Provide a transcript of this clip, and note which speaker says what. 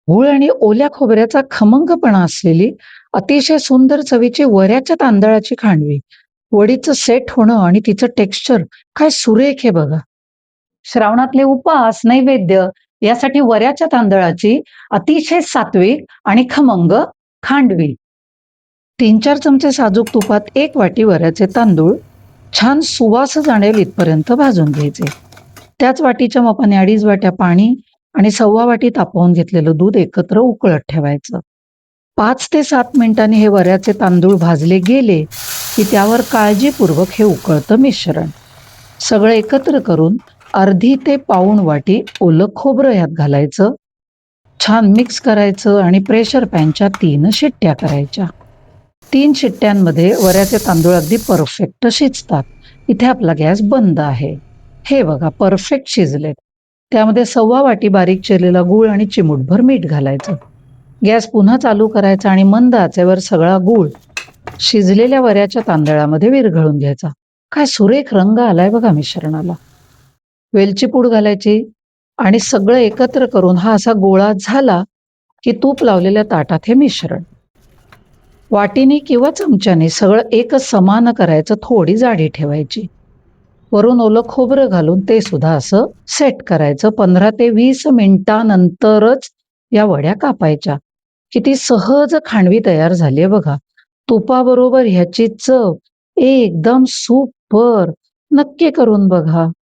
Speaker 1: गूळ आणि ओल्या खोबऱ्याचा खमंगपणा असलेली अतिशय सुंदर चवीची वऱ्याच्या तांदळाची खांडवी. वडीचं सेट होणं आणि तिचं टेक्स्चर काय सुरेख आहे बघा. श्रावणातले उपास, नैवेद्य यासाठी वऱ्याच्या तांदळाची अतिशय सात्विक आणि खमंग खांडवी. 3-4 चमचे साजूक तुपात 1 वाटी वऱ्याचे तांदूळ छान सुवास जाणेल इथपर्यंत भाजून घ्यायचे. त्याच वाटीच्या मापाने 2.5 वाट्या पाणी आणि 1/2 वाटी तापवून घेतलेलं दूध एकत्र उकळत ठेवायचं. 5 ते 7 मिनिटांनी हे वऱ्याचे तांदूळ भाजले गेले, की त्यावर काळजीपूर्वक हे उकळतं मिश्रण सगळं एकत्र करून अर्धी ते पाऊण वाटी ओलं खोबरं यात घालायचं. छान मिक्स करायचं आणि प्रेशर पॅनच्या 3 शिट्ट्या करायच्या. 3 शिट्ट्यांमध्ये वऱ्याचे तांदूळ अगदी परफेक्ट शिजतात. इथे आपला गॅस बंद आहे. हे बघा परफेक्ट शिजलेत. त्यामध्ये 1/2 वाटी बारीक चिरलेला गूळ आणि चिमूटभर मीठ घालायचं. गॅस पुन्हा चालू करायचा आणि मंद आचेवर सगळा गूळ शिजलेल्या वऱ्याच्या तांदळामध्ये विरघळून घ्यायचा. काय सुरेख रंग आलाय बघा मिश्रणाला. वेलची पूड घालायची आणि सगळं एकत्र करून हा असा गोळा झाला, की तूप लावलेल्या ताटात हे मिश्रण वाटीने किंवा चमच्याने सगळं एकच समान करायचं, थोडी जाडी ठेवायची. वरून ओलं खोबरं घालून ते सुद्धा असं सेट करायचं. 15 ते 20 मिनिटानंतरच या वड्या कापायच्या. किती सहज खांडवी तयार झालीये बघा. तुपाबरोबर ह्याची चव एकदम सुपर. नक्की करून बघा.